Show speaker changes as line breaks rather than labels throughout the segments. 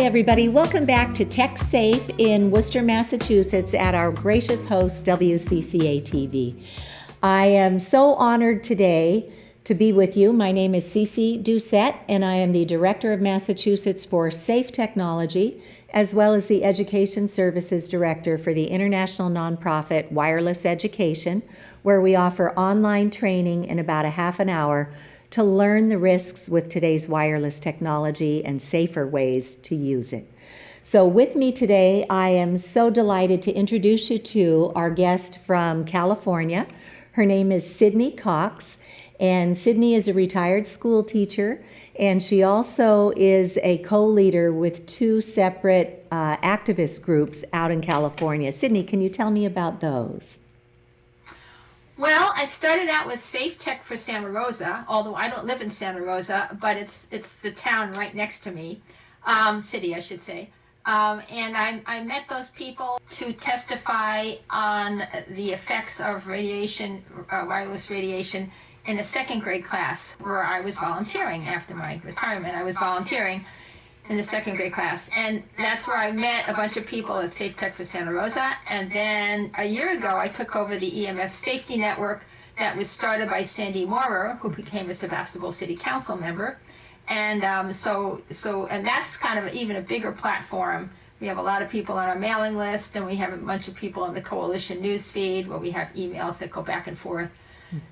everybody. Welcome back to Tech Safe in Worcester, Massachusetts at our gracious host, WCCA TV. I am so honored today to be with you. My name is Cecelia Doucette, and I am the Director of Massachusetts for Safe Technology, as well as the Education Services Director for the international nonprofit Wireless Education, where we offer online training in about a half an hour to learn the risks with today's wireless technology and safer ways to use it. So with me today, I am so delighted to introduce you to our guest from California. Her name is Sidnee Cox, and Sidnee is a retired school teacher, and she also is a co-leader with two separate activist groups out in California. Sidnee, can you tell me about those?
Well, I started out with Safe Tech for Santa Rosa, although I don't live in Santa Rosa, but it's the town right next to me, city I should say. And I met those people to testify on the effects of radiation, wireless radiation, in a second grade class where I was volunteering after my retirement. I was volunteering in the second grade class, and that's where I met a bunch of people at Safe Tech for Santa Rosa. And then a year ago I took over the EMF Safety Network that was started by Sandy Moorer, who became a Sebastopol City Council member. And so that's kind of even a bigger platform. We have a lot of people on our mailing list, and we have a bunch of people on the coalition newsfeed where we have emails that go back and forth.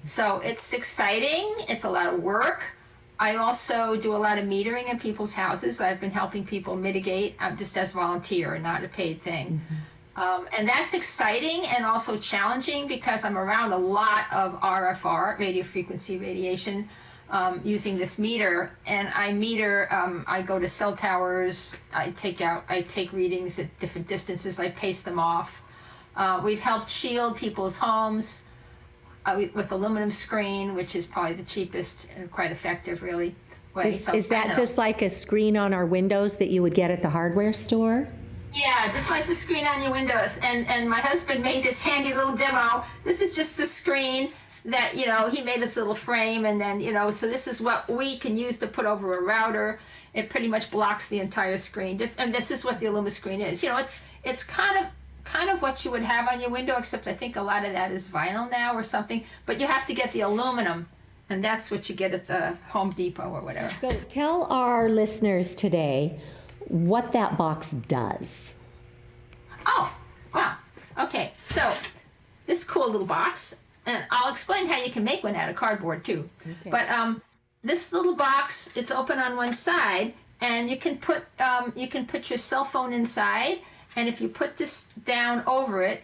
So it's exciting, it's a lot of work. I also do a lot of metering in people's houses. I've been helping people mitigate just as volunteer, not a paid thing. And that's exciting and also challenging because I'm around a lot of RFR, radio frequency radiation, using this meter. And I meter, I go to cell towers, I take readings at different distances, I paste them off. We've helped shield people's homes with aluminum screen, which is probably the cheapest and quite effective, really.
Is that just like a screen on our windows that you would get at the hardware store?
Yeah, just like the screen on your windows. And my husband made this handy little demo. This is just the screen that, he made this little frame, and then, so this is what we can use to put over a router. It pretty much blocks the entire screen. And this is what the aluminum screen is. It's kind of what you would have on your window, except I think a lot of that is vinyl now or something, but you have to get the aluminum, and that's what you get at the Home Depot or whatever.
So tell our listeners today what that box does.
Oh, wow. Okay, so this cool little box, and I'll explain how you can make one out of cardboard too. Okay. But this little box, it's open on one side, and you can put your cell phone inside. And if you put this down over it,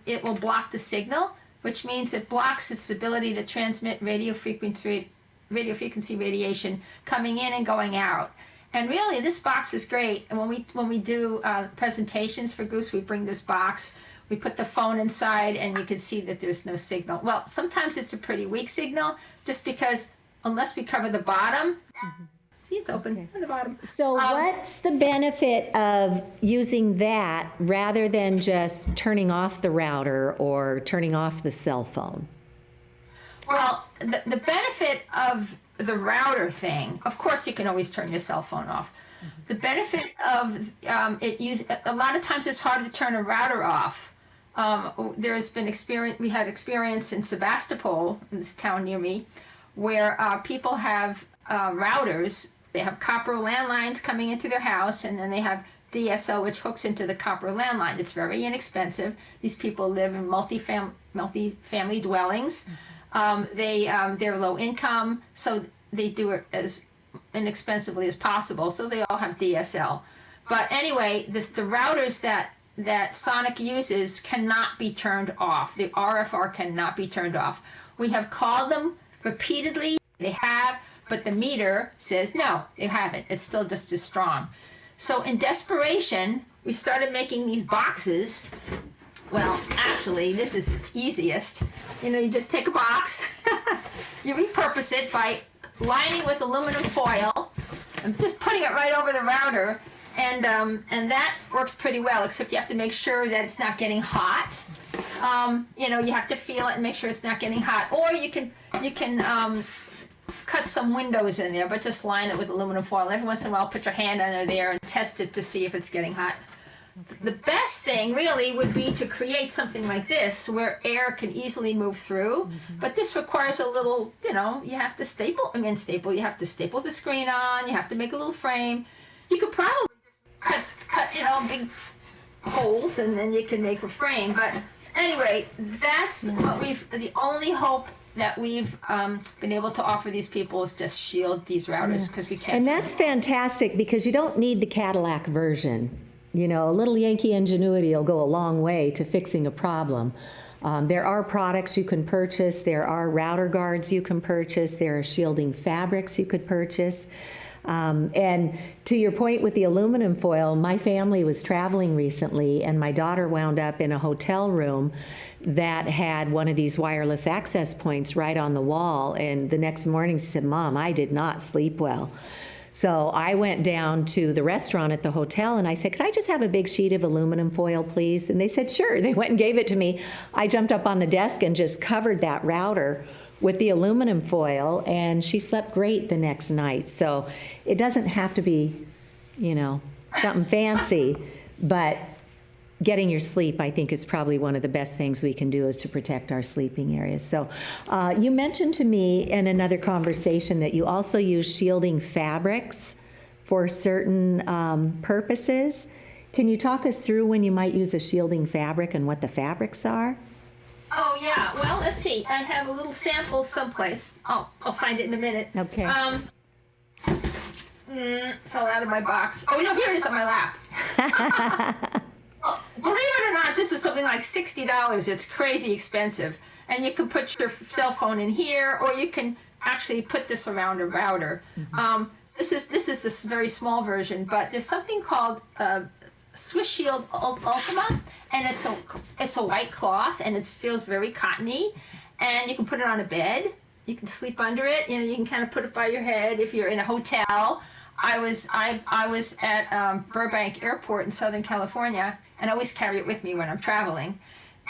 it will block the signal, which means it blocks its ability to transmit radio frequency radiation coming in and going out. And really, this box is great. And when we do presentations for groups, we bring this box. We put the phone inside, and you can see that there's no signal. Well, sometimes it's a pretty weak signal, just because unless we cover the bottom. Mm-hmm. It's open on the bottom.
So what's the benefit of using that rather than just turning off the router or turning off the cell phone?
Well, the benefit of the router thing, of course you can always turn your cell phone off. The benefit of a lot of times it's hard to turn a router off. There's been we had experience in Sebastopol, in this town near me, where people have routers. They have copper landlines coming into their house, and then they have DSL, which hooks into the copper landline. It's very inexpensive. These people live in multi-family dwellings. They're low income, so they do it as inexpensively as possible. So they all have DSL. But anyway, the routers that Sonic uses cannot be turned off. The RFR cannot be turned off. We have called them repeatedly. They have. But the meter says, no, they haven't. It's still just as strong. So in desperation, we started making these boxes. Well, actually, this is the easiest. You just take a box, you repurpose it by lining with aluminum foil, and just putting it right over the router, and that works pretty well, except you have to make sure that it's not getting hot. You have to feel it and make sure it's not getting hot. Or you can cut some windows in there, but just line it with aluminum foil. Every once in a while, put your hand under there and test it to see if it's getting hot. The best thing really would be to create something like this where air can easily move through, but this requires a little, you have to you have to staple the screen on, you have to make a little frame. You could probably just cut big holes and then you can make a frame, but anyway, that's what the only hope that we've been able to offer these people is just shield these routers because we can't.
And that's fantastic because you don't need the Cadillac version. A little Yankee ingenuity will go a long way to fixing a problem. There are products you can purchase. There are router guards you can purchase. There are shielding fabrics you could purchase. And to your point with the aluminum foil, my family was traveling recently and my daughter wound up in a hotel room that had one of these wireless access points right on the wall. And the next morning she said, "Mom, I did not sleep well." So I went down to the restaurant at the hotel and I said, "Could I just have a big sheet of aluminum foil, please?" And they said, "Sure." They went and gave it to me. I jumped up on the desk and just covered that router with the aluminum foil, and she slept great the next night. So it doesn't have to be, something fancy, but getting your sleep, I think, is probably one of the best things we can do is to protect our sleeping areas. So you mentioned to me in another conversation that you also use shielding fabrics for certain purposes. Can you talk us through when you might use a shielding fabric and what the fabrics are?
Oh, yeah. Well, let's see. I have a little sample someplace. I'll find it in a minute.
Okay.
Fell out of my box. Oh, here it is on my lap. Believe it or not, this is something like $60. It's crazy expensive. And you can put your cell phone in here, or you can actually put this around a router. This is this very small version, but there's something called Swiss Shield Ultima, and it's a white cloth, and it feels very cottony, and you can put it on a bed. You can sleep under it. You can kind of put it by your head if you're in a hotel. I was at Burbank Airport in Southern California, and I always carry it with me when I'm traveling.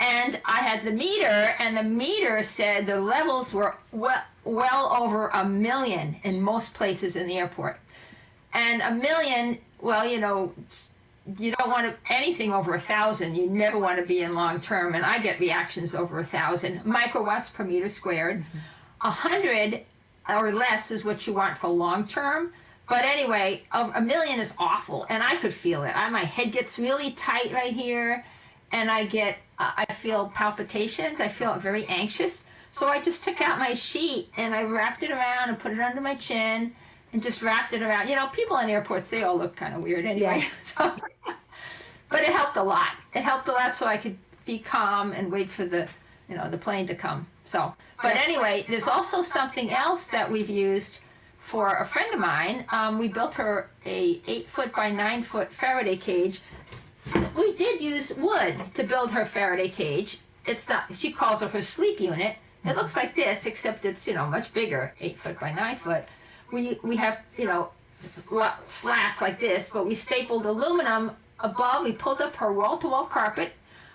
And I had the meter, and the meter said the levels were well over 1 million in most places in the airport. And 1 million, well, you don't want anything over 1,000. You never want to be in long term, and I get reactions over 1,000 microwatts per meter squared. 100 or less is what you want for long term. But anyway, 1 million is awful, and I could feel it. My head gets really tight right here, and I feel palpitations. I feel very anxious. So I just took out my sheet, and I wrapped it around and put it under my chin, and just wrapped it around. People in airports, they all look kind of weird anyway. Yeah. But it helped a lot. It helped a lot so I could be calm and wait for the plane to come. But anyway, there's also something else that we've used for a friend of mine. We built her a 8-foot by 9-foot Faraday cage. We did use wood to build her Faraday cage. It's not, she calls it her sleep unit. It looks like this, except it's, much bigger, 8-foot by 9-foot. We have, slats like this, but we stapled aluminum above. We pulled up her wall-to-wall carpet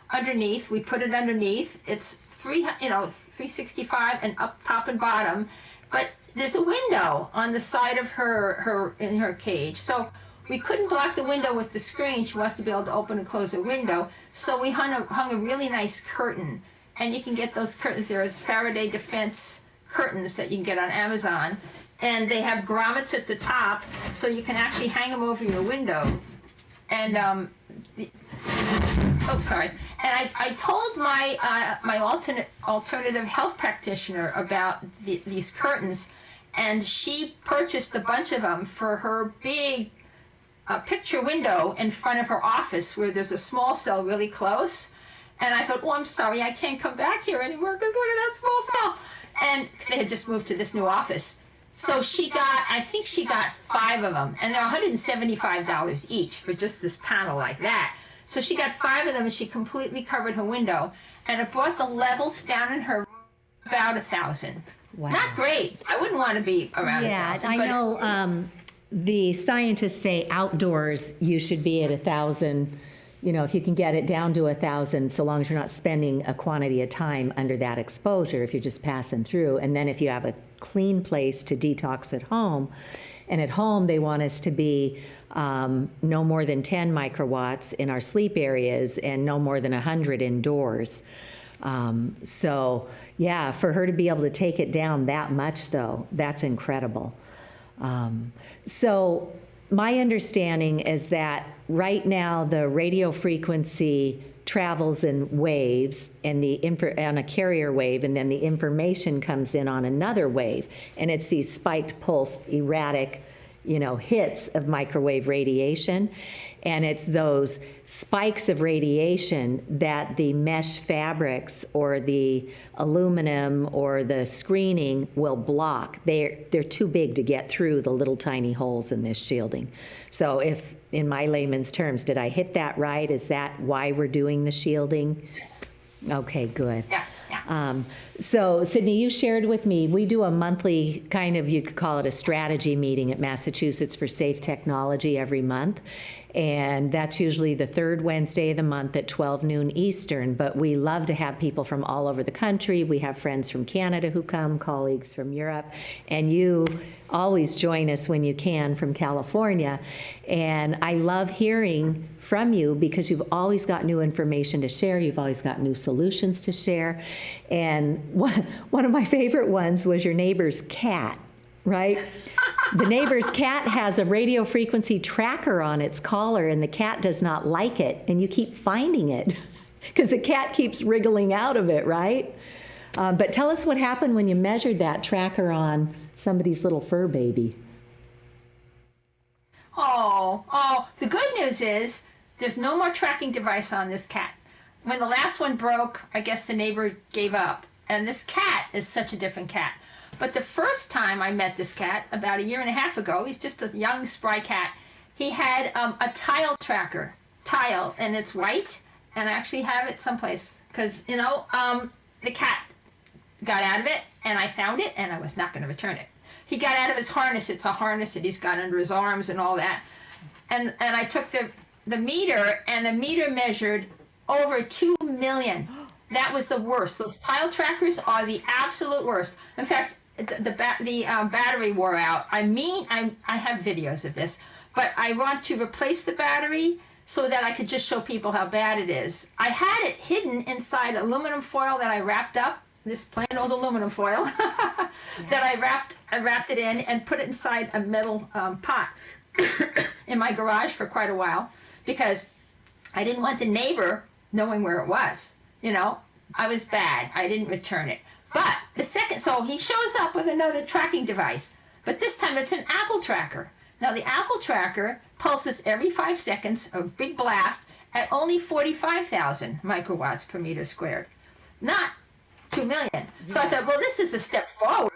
underneath. We put it underneath. It's 365 and up top and bottom. But there's a window on the side of her cage. So we couldn't block the window with the screen. She wants to be able to open and close a window. So we hung a really nice curtain. And you can get those curtains. There's Faraday Defense curtains that you can get on Amazon. And they have grommets at the top, so you can actually hang them over your window. And, sorry. And I told my alternative health practitioner about these curtains, and she purchased a bunch of them for her big picture window in front of her office where there's a small cell really close. And I thought, I'm sorry, I can't come back here anymore because look at that small cell. And they had just moved to this new office. So I think she got 5 of them, and they're $175 each for just this panel like that. So she got 5 of them, and she completely covered her window, and it brought the levels down in her room about 1,000. Wow. Not great. I wouldn't want to be around 1,000.
Yeah, I know the scientists say outdoors you should be at 1,000 if you can get it down to 1,000, so long as you're not spending a quantity of time under that exposure, if you're just passing through. And then if you have a clean place to detox at home, and at home they want us to be no more than 10 microwatts in our sleep areas and no more than 100 indoors. So yeah, for her to be able to take it down that much though, that's incredible. So my understanding is that right now the radio frequency travels in waves and on a carrier wave, and then the information comes in on another wave, and it's these spiked pulse erratic hits of microwave radiation. And it's those spikes of radiation that the mesh fabrics or the aluminum or the screening will block. They're too big to get through the little tiny holes in this shielding. So if, in my layman's terms, did I hit that right? Is that why we're doing the shielding? Okay, good.
Yeah.
So, Sidnee, you shared with me, we do a monthly kind of, you could call it a strategy meeting at Massachusetts for Safe Technology every month. And that's usually the third Wednesday of the month at 12 noon Eastern. But we love to have people from all over the country. We have friends from Canada who come, colleagues from Europe. And you always join us when you can from California. And I love hearing from you because you've always got new information to share. You've always got new solutions to share. And one of my favorite ones was your neighbor's cat, right? The neighbor's cat has a radio frequency tracker on its collar, and the cat does not like it, and you keep finding it because the cat keeps wriggling out of it, right? But tell us what happened when you measured that tracker on somebody's little fur baby.
Oh, the good news is there's no more tracking device on this cat. When the last one broke, I guess the neighbor gave up. And this cat is such a different cat. But the first time I met this cat, about 1.5 years ago, he's just a young, spry cat. He had a tile tracker, and it's white, and I actually have it someplace. Because, the cat got out of it, and I found it, and I was not going to return it. He got out of his harness. It's a harness that he's got under his arms and all that. And I took the meter, and the meter measured over 2 million. That was the worst. Those tile trackers are the absolute worst. In fact, the battery wore out. I have videos of this, but I want to replace the battery so that I could just show people how bad it is. I had it hidden inside aluminum foil that I wrapped up, this plain old aluminum foil that I wrapped it in and put it inside a metal pot in my garage for quite a while because I didn't want the neighbor knowing where it was. I was bad. I didn't return it. But so he shows up with another tracking device, but this time it's an Apple tracker. Now the Apple tracker pulses every 5 seconds, a big blast, at only 45,000 microwatts per meter squared, not 2 million. So I thought, well, this is a step forward.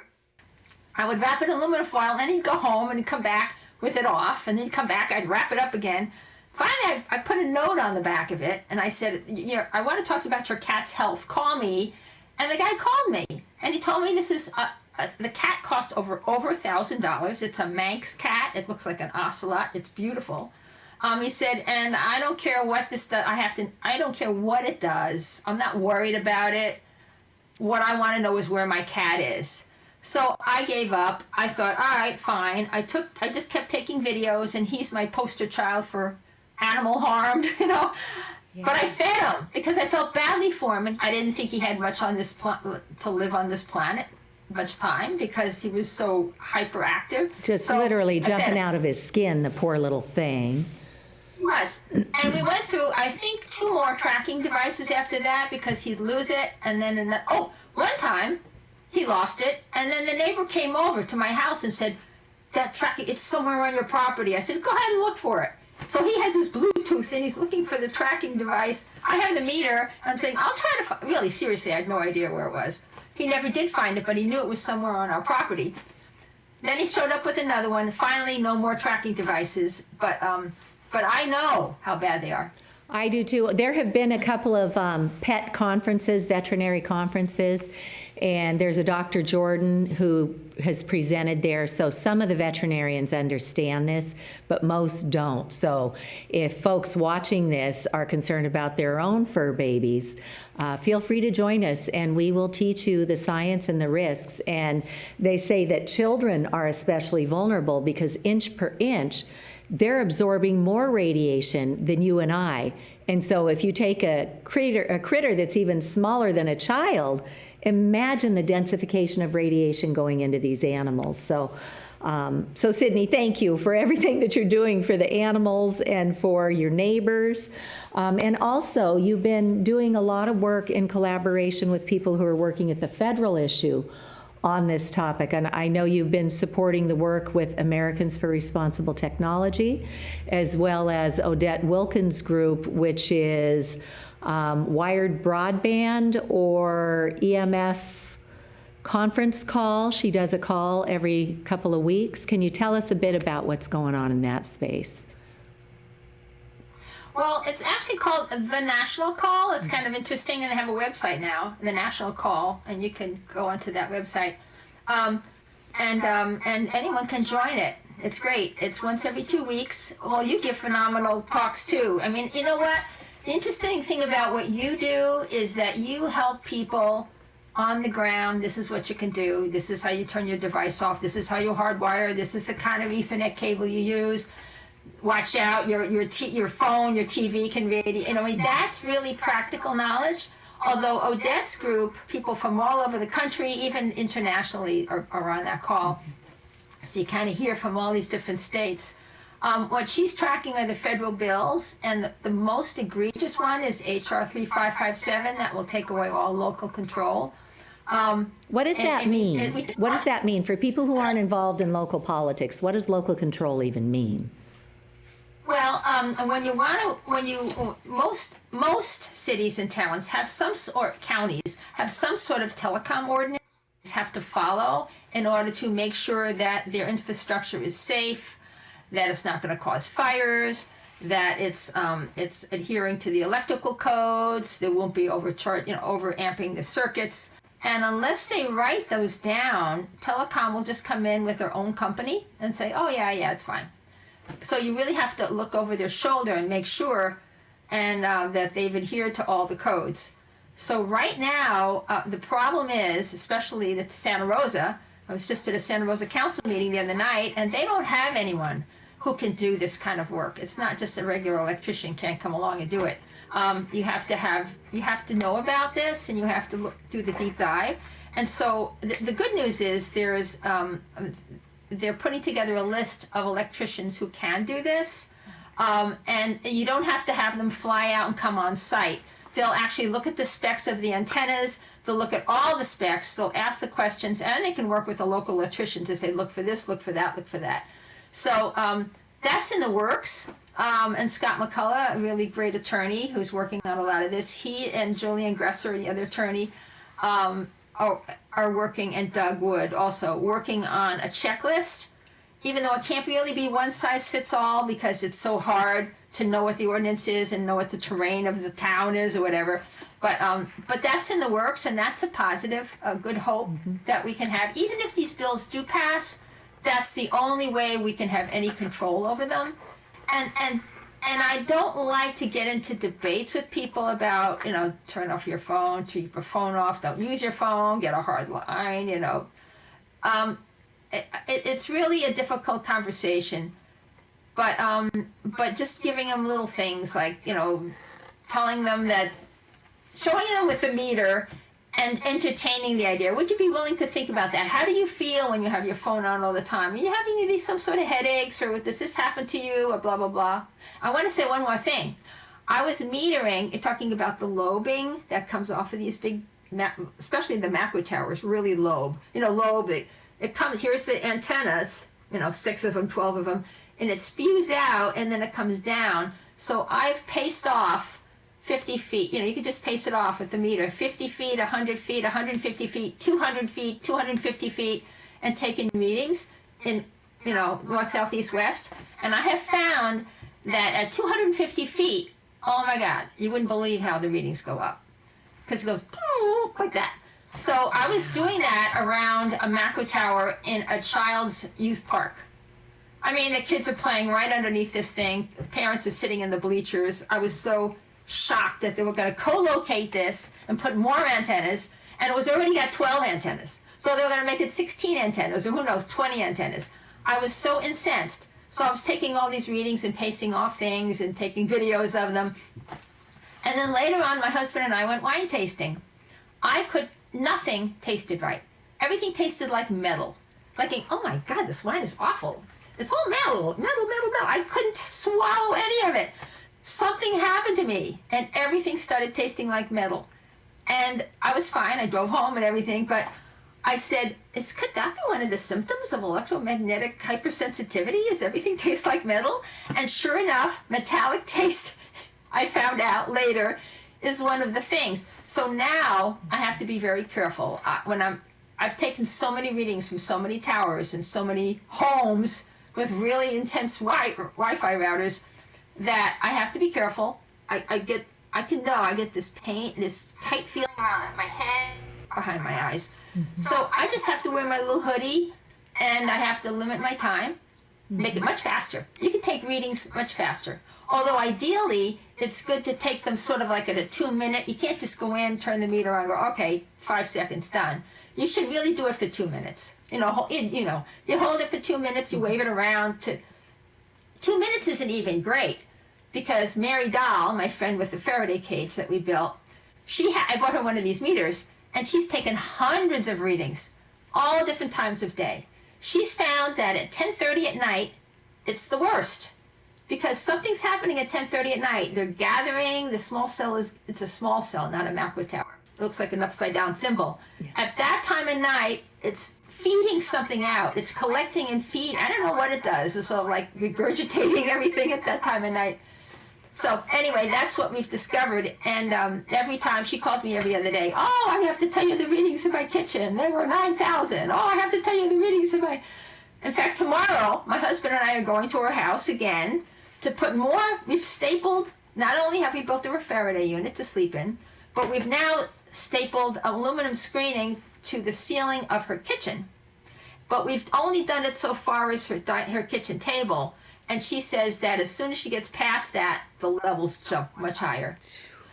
I would wrap it in aluminum foil, and he'd go home and he'd come back with it off, and then he'd come back, I'd wrap it up again. Finally, I put a note on the back of it, and I said, I want to talk about your cat's health. Call me. And the guy called me, and he told me this is the cat cost over $1,000. It's a Manx cat. It looks like an ocelot. It's beautiful. He said, and I don't care what this does. I don't care what it does. I'm not worried about it. What I want to know is where my cat is. So I gave up. I thought, all right, fine. I just kept taking videos, and he's my poster child for animal harm, Yeah. But I fed him because I felt badly for him, and I didn't think he had much on this to live on this planet, much time, because he was so hyperactive.
Just literally jumping out of his skin, the poor little thing.
He was. And we went through, I think, 2 more tracking devices after that because he'd lose it, and then one time he lost it, and then the neighbor came over to my house and said, that tracking, it's somewhere on your property. I said, go ahead and look for it. So he has his Bluetooth, and he's looking for the tracking device. I have the meter. I'm saying, I'll try to find. Really, seriously, I had no idea where it was. He never did find it, but he knew it was somewhere on our property. Then he showed up with another one. Finally, no more tracking devices. But I know how bad they are.
I do too. There have been a couple of pet conferences, veterinary conferences, and there's a Dr. Jordan who has presented there. So some of the veterinarians understand this, but most don't. So if folks watching this are concerned about their own fur babies, feel free to join us and we will teach you the science and the risks. And they say that children are especially vulnerable because inch per inch, they're absorbing more radiation than you and I. And so if you take a critter that's even smaller than a child, imagine the densification of radiation going into these animals. So Sidnee, thank you for everything that you're doing for the animals and for your neighbors. And also, you've been doing a lot of work in collaboration with people who are working at the federal issue on this topic. And I know you've been supporting the work with Americans for Responsible Technology, as well as Odette Wilkins' group, which is wired broadband or EMF conference call. She does a call every couple of weeks. Can you tell us a bit about what's going on in that space?
Well, it's actually called The National Call. It's kind of interesting, and they have a website now, The National Call, and you can go onto that website. And anyone can join it. It's great. It's once every 2 weeks. Well, you give phenomenal talks too. I mean, you know what? The interesting thing about what you do is that you help people on the ground. This is what you can do. This is how you turn your device off. This is how you hardwire. This is the kind of Ethernet cable you use. Watch out, your phone, your TV can radio. You know, I mean, that's really practical knowledge. Although Odette's group, people from all over the country, even internationally, are on that call. So you kind of hear from all these different states. What she's tracking are the federal bills, and the most egregious one is HR 3557. That will take away all local control.
What does that mean? What does that mean for people who aren't involved in local politics? What does local control even mean?
Well, most cities and towns have counties have some sort of telecom ordinance have to follow in order to make sure that their infrastructure is safe, that it's not going to cause fires, that it's adhering to the electrical codes, there won't be overamping the circuits. And unless they write those down, telecom will just come in with their own company and say, oh yeah, it's fine. So you really have to look over their shoulder and make sure and that they've adhered to all the codes. So right now, the problem is, especially at Santa Rosa, I was just at a Santa Rosa council meeting the other night, and they don't have anyone who can do this kind of work. It's not just a regular electrician can't come along and do it. You have to know about this, and you have to do the deep dive. And so the good news is they're putting together a list of electricians who can do this, and you don't have to have them fly out and come on site. They'll actually look at the specs of the antennas, they'll look at all the specs, they'll ask the questions, and they can work with a local electrician to say, look for this, look for that, look for that. So that's in the works, and Scott McCullough, a really great attorney who's working on a lot of this, he and Julian Gresser, the other attorney, are working, and Doug Wood also, working on a checklist, even though it can't really be one size fits all because it's so hard to know what the ordinance is and know what the terrain of the town is or whatever. But that's in the works, and that's a positive, a good hope that we can have. Even if these bills do pass, that's the only way we can have any control over them. And I don't like to get into debates with people about, turn off your phone, keep your phone off, don't use your phone, get a hard line, It's really a difficult conversation. But just giving them little things like, telling them that, showing them with the meter and entertaining the idea. Would you be willing to think about that? How do you feel when you have your phone on all the time? Are you having some sort of headaches, or does this happen to you, or blah, blah, blah? I want to say one more thing. I was metering, talking about the lobing that comes off of these big, especially the macro towers, really lobe. It comes, here's the antennas, 6 of them, 12 of them, and it spews out, and then it comes down. So I've paced off 50 feet, you can just pace it off with the meter, 50 feet, 100 feet, 150 feet, 200 feet, 250 feet, and taken meetings in, north, south, east, west. And I have found that at 250 feet, Oh my God, you wouldn't believe how the readings go up. Because it goes like that. So I was doing that around a macro tower in a child's youth park. I mean, the kids are playing right underneath this thing. Parents are sitting in the bleachers. I was so shocked that they were going to co-locate this and put more antennas, and it was already got 12 antennas. So they were going to make it 16 antennas, or who knows, 20 antennas. I was so incensed. So I was taking all these readings and pasting off things and taking videos of them. And then later on, my husband and I went wine tasting. Nothing tasted right. Everything tasted like metal. Like, oh my God, this wine is awful. It's all metal. I couldn't swallow any of it. Something happened to me, and everything started tasting like metal. And I was fine. I drove home and everything, but I said, could that be one of the symptoms of electromagnetic hypersensitivity? Does everything taste like metal? And sure enough, metallic taste, I found out later, is one of the things. So now I have to be very careful. I've taken so many readings from so many towers and so many homes with really intense Wi-Fi routers that I have to be careful. I get this pain, this tight feeling around my head, behind my eyes. Mm-hmm. So I just have to wear my little hoodie, and I have to limit my time, make it much faster. You can take readings much faster. Although ideally, it's good to take them sort of like at a 2-minute. You can't just go in, turn the meter on, and go, okay, 5 seconds, done. You should really do it for 2 minutes. You hold it for 2 minutes, you wave it around. 2 minutes isn't even great, because Mary Dahl, my friend with the Faraday cage that we built, I bought her one of these meters, and she's taken hundreds of readings, all different times of day. She's found that at 10:30 at night, it's the worst. Because something's happening at 10:30 at night. They're gathering, it's a small cell, not a macro tower. It looks like an upside down thimble. Yeah. At that time of night, it's feeding something out. It's collecting and feeding. I don't know what it does. It's sort of like regurgitating everything at that time of night. So anyway, that's what we've discovered. And every time, she calls me every other day. Oh, I have to tell you the readings in my kitchen. They were 9,000. Oh, I have to tell you the readings in my... In fact, tomorrow, my husband and I are going to her house again to put more. We've stapled, not only have we built a Faraday unit to sleep in, but we've now stapled aluminum screening to the ceiling of her kitchen. But we've only done it so far as her kitchen table. And she says that as soon as she gets past that, the levels jump much higher.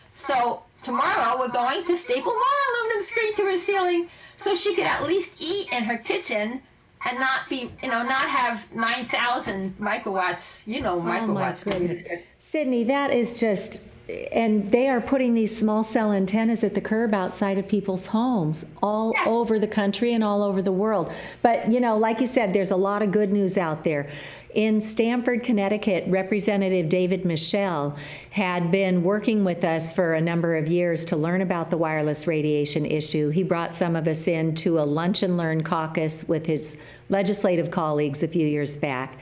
So tomorrow we're going to staple more aluminum screen to her ceiling so she could at least eat in her kitchen and not be, not have 9,000 microwatts, microwatts.
Oh my goodness. Sidney, that is just, and they are putting these small cell antennas at the curb outside of people's homes all over the country and all over the world. But, like you said, there's a lot of good news out there. In Stamford, Connecticut, Representative David Michel had been working with us for a number of years to learn about the wireless radiation issue. He brought some of us in to a lunch and learn caucus with his legislative colleagues a few years back.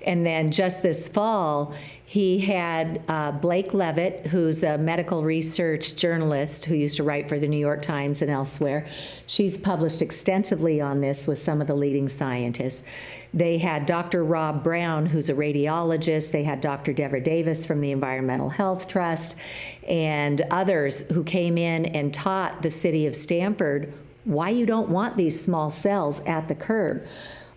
And then just this fall, he had Blake Levitt, who's a medical research journalist who used to write for the New York Times and elsewhere. She's published extensively on this with some of the leading scientists. They had Dr. Rob Brown, who's a radiologist. They had Dr. Deborah Davis from the Environmental Health Trust, and others who came in and taught the city of Stamford why you don't want these small cells at the curb.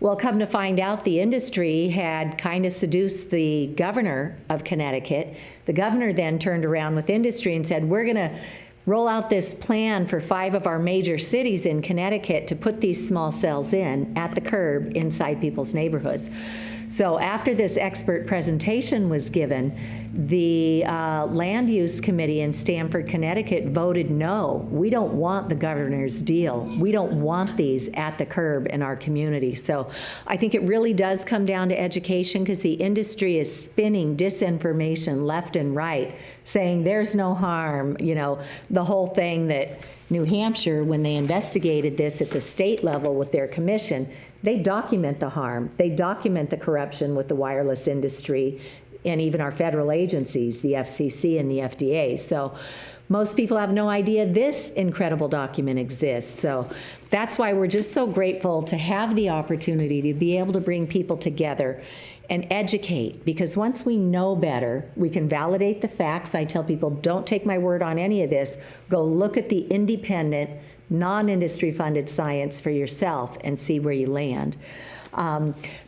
Well, come to find out, the industry had kind of seduced the governor of Connecticut. The governor then turned around with industry and said, we're going to roll out this plan for 5 of our major cities in Connecticut to put these small cells in at the curb inside people's neighborhoods. So after this expert presentation was given, the Land Use Committee in Stamford, Connecticut voted no. We don't want the governor's deal. We don't want these at the curb in our community. So I think it really does come down to education, because the industry is spinning disinformation left and right, saying there's no harm. The whole thing that New Hampshire, when they investigated this at the state level with their commission, they document the harm. They document the corruption with the wireless industry and even our federal agencies, the FCC and the FDA. So most people have no idea this incredible document exists. So that's why we're just so grateful to have the opportunity to be able to bring people together and educate, because once we know better, we can validate the facts. I tell people, don't take my word on any of this. Go look at the independent, non-industry funded science for yourself and see where you land.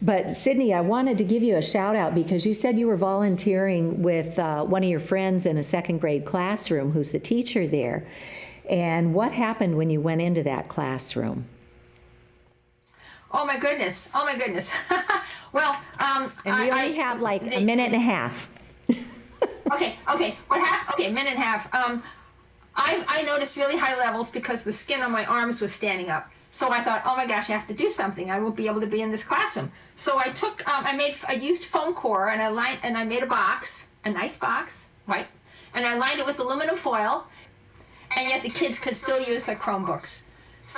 But Sidnee, I wanted to give you a shout out because you said you were volunteering with one of your friends in a second grade classroom who's the teacher there. And what happened when you went into that classroom?
Oh my goodness. Oh my goodness. Well,
and we only have like a minute and a half.
Okay. What happened? Okay, minute and a half. I noticed really high levels because the skin on my arms was standing up. So I thought, oh my gosh, I have to do something. I won't be able to be in this classroom. So I took, I used foam core and I made a box, a nice box, right? And I lined it with aluminum foil, and yet the kids could still use their Chromebooks.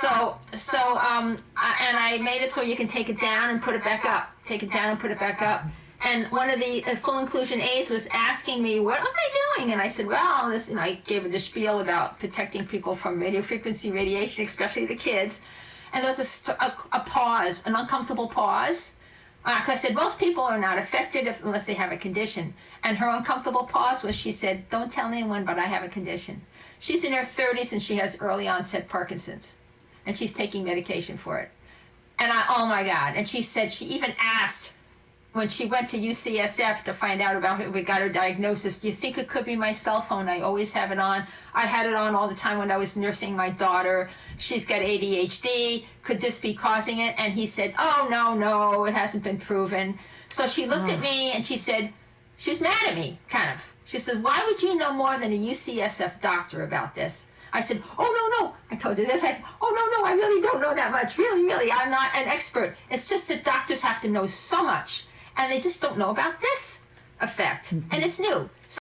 And I made it so you can take it down and put it back up. Take it down and put it back up. And one of the full inclusion aides was asking me, what was I doing? And I said, well, this, I gave her the spiel about protecting people from radio frequency radiation, especially the kids. And there was a pause, an uncomfortable pause. Because I said, most people are not affected unless they have a condition. And her uncomfortable pause was, she said, don't tell anyone, but I have a condition. She's in her 30s and she has early onset Parkinson's. And she's taking medication for it. And oh my God. And she said, she even asked, when she went to UCSF to find out about it, we got her diagnosis, do you think it could be my cell phone? I always have it on. I had it on all the time when I was nursing my daughter. She's got ADHD. Could this be causing it? And he said, oh, no, it hasn't been proven. So she looked at me and she said, she was mad at me, kind of. She said, why would you know more than a UCSF doctor about this? I said, oh, no, I told you this. Oh, no, I really don't know that much. Really, I'm not an expert. It's just that doctors have to know so much. And they just don't know about this effect. And it's new.